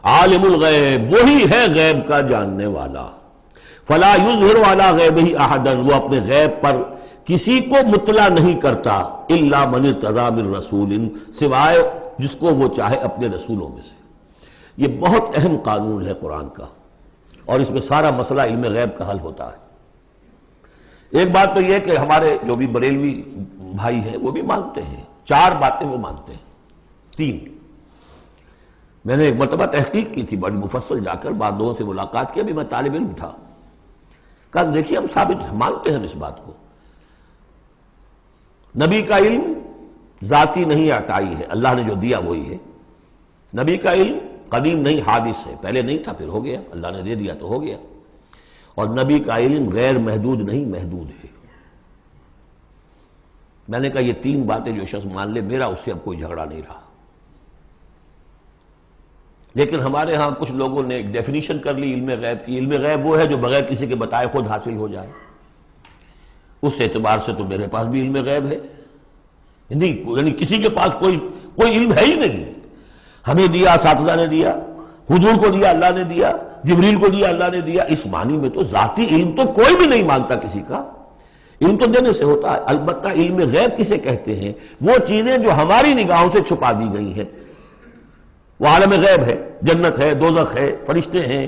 عالم الغیب وہی ہے غیب کا جاننے والا، فلا یظہر علی غیبہ احدا وہ اپنے غیب پر کسی کو مطلع نہیں کرتا، الا من ارتضی من رسول سوائے جس کو وہ چاہے اپنے رسولوں میں سے۔ یہ بہت اہم قانون ہے قرآن کا، اور اس میں سارا مسئلہ علم غیب کا حل ہوتا ہے۔ ایک بات تو یہ کہ ہمارے جو بھی بریلوی بھائی ہیں وہ بھی مانتے ہیں، 4 باتیں وہ مانتے ہیں، 3۔ میں نے ایک مرتبہ تحقیق کی تھی بڑی مفصل، جا کر بعد لوگوں سے ملاقات کی، ابھی میں طالب علم تھا، کہا دیکھیے ہم ثابت مانتے ہیں اس بات کو، نبی کا علم ذاتی نہیں عطائی ہے، اللہ نے جو دیا وہی ہے۔ نبی کا علم قدیم نہیں حادث ہے، پہلے نہیں تھا پھر ہو گیا، اللہ نے دے دیا تو ہو گیا۔ اور نبی کا علم غیر محدود نہیں محدود ہے۔ میں نے کہا یہ 3 باتیں جو شخص مان لے میرا اس سے اب کوئی جھگڑا نہیں رہا۔ لیکن ہمارے ہاں کچھ لوگوں نے ایک ڈیفینیشن کر لی علم غیب کی، علم غیب وہ ہے جو بغیر کسی کے بتائے خود حاصل ہو جائے۔ اس اعتبار سے تو میرے پاس بھی علم غیب ہے، نہیں یعنی کسی کے پاس کوئی علم ہے ہی نہیں، ہمیں دیا اساتذہ نے دیا، حضور کو دیا اللہ نے دیا، جبریل کو دیا اللہ نے دیا، اس معنی میں تو ذاتی علم تو کوئی بھی نہیں مانتا کسی کا، علم تو دینے سے ہوتا ہے۔ البتہ علم غیب کسے کہتے ہیں؟ وہ چیزیں جو ہماری نگاہوں سے چھپا دی گئی ہیں، وہ عالم غیب ہے، جنت ہے، دوزخ ہے، فرشتے ہیں،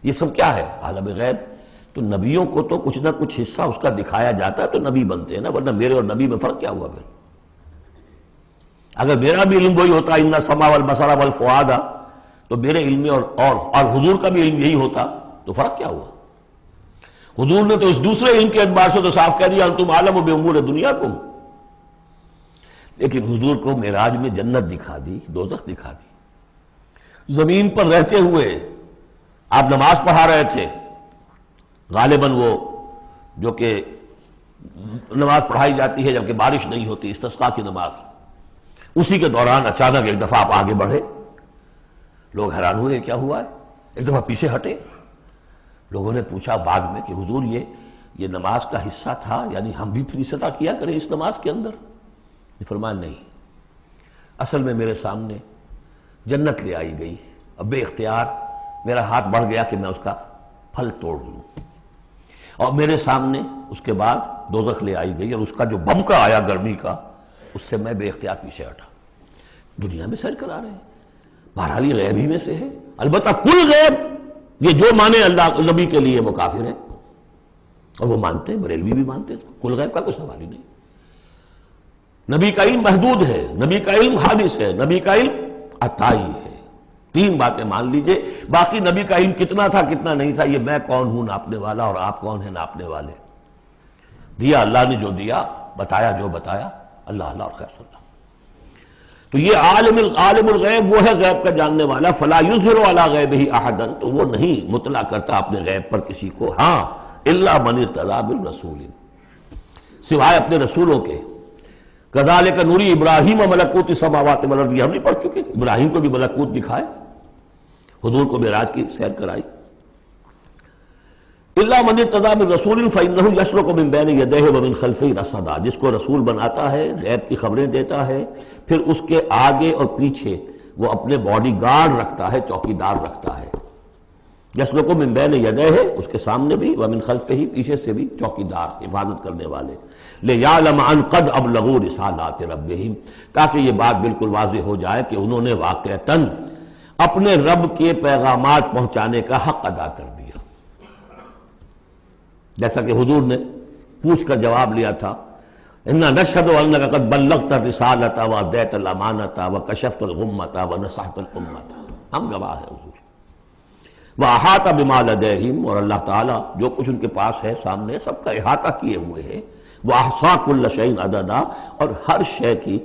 یہ سب کیا ہے؟ عالم غیب۔ تو نبیوں کو تو کچھ نہ کچھ حصہ اس کا دکھایا جاتا ہے تو نبی بنتے ہیں نا، ورنہ میرے اور نبی میں فرق کیا ہوا پھر؟ اگر میرا بھی علم وہی ہوتا ان السمع والبصر والفؤاد تو میرے علم میں اور حضور کا بھی علم یہی ہوتا تو فرق کیا ہوا؟ حضور نے تو اس دوسرے علم کے اعتبار سے تو صاف کہہ دیا انتم عالم بامور دنیاکم، لیکن حضور کو معراج میں جنت دکھا دی، دوزخ دکھا دی۔ زمین پر رہتے ہوئے آپ نماز پڑھا رہے تھے، غالباً وہ جو کہ نماز پڑھائی جاتی ہے جبکہ بارش نہیں ہوتی، استسقاء کی نماز، اسی کے دوران اچانک ایک دفعہ آپ آگے بڑھے، لوگ حیران ہوئے کیا ہوا ہے، ایک دفعہ پیچھے ہٹے، لوگوں نے پوچھا بعد میں کہ حضور یہ نماز کا حصہ تھا، یعنی ہم بھی پھر اسی طرح کیا کریں اس نماز کے اندر؟ یہ فرمایا نہیں، اصل میں میرے سامنے جنت لے آئی گئی، اب بے اختیار میرا ہاتھ بڑھ گیا کہ میں اس کا پھل توڑ لوں، اور میرے سامنے اس کے بعد دوزخ لے آئی گئی اور اس کا جو بمکا آیا گرمی کا، اس سے میں بے اختیار پیچھے ہٹا۔ دنیا میں سیر کرا رہے ہیں، بہرحال یہ غیب ہی میں سے ہے۔ البتہ کل غیب یہ جو مانے اللہ نبی کے لیے وہ کافر ہے، اور وہ مانتے ہیں، بریلوی بھی مانتے ہیں، کل غیب کا کوئی سوال ہی نہیں۔ نبی کا علم محدود ہے، نبی کا علم حادث ہے، نبی کا علم عطائی ہے۔ 3 باتیں مان لیجئے، باقی نبی کا علم کتنا تھا کتنا نہیں تھا یہ میں کون ہوں ناپنے والا اور آپ کون ہیں ناپنے والے؟ دیا اللہ نے جو دیا، بتایا جو بتایا، اللہ اللہ اور خیر صلی اللہ۔ تو یہ عالم الغیب وہ ہے غیب کا جاننے والا، فلا یظہر علی غیبہ احدا تو وہ نہیں مطلع کرتا اپنے غیب پر کسی کو، ہاں الا من ارتضی من رسول سوائے اپنے رسولوں کے۔ کذالک نوری ابراہیم ملکوت السماوات والارض، ہم نہیں پڑھ چکے؟ ابراہیم کو بھی ملکوت دکھائے، حضور کو معراج کی سیر کرائی۔ الا من ارتضی من رسول فانہ یسلک من بین یدیہ ومن خلفہ رصدا، جس کو رسول بناتا ہے، غیب کی خبریں دیتا ہے، پھر اس کے آگے اور پیچھے وہ اپنے باڈی گارڈ رکھتا ہے، چوکیدار رکھتا ہے۔ یسلک من بین یدیہ، اس کے سامنے بھی، ومن خلفہ، پیچھے سے بھی چوکیدار، حفاظت کرنے والے۔ لیعلم ان قد ابلغوا رسالات ربہم، تاکہ یہ بات بالکل واضح ہو جائے کہ انہوں نے واقعتاً اپنے رب کے پیغامات پہنچانے کا حق ادا کر دیا، جیسا کہ حضور نے پوچھ کر جواب لیا تھا، انا نشہد انک قد بلغت الرسالۃ وادیت الامانۃ وکشفت الغمۃ ونصحت الامۃ، ہم گواہ ہیں حضور۔ واحاط بما لدیہم، اور اللہ تعالیٰ جو کچھ ان کے پاس ہے سامنے سب کا احاطہ کیے ہوئے ہے۔ واحصا کل شیء عددا، اور ہر شے کی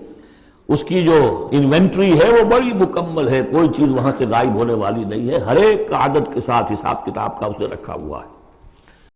اس کی جو انوینٹری ہے وہ بڑی مکمل ہے، کوئی چیز وہاں سے غائب ہونے والی نہیں ہے، ہر ایک کا عدد کے ساتھ حساب کتاب کا اس نے رکھا ہوا ہے۔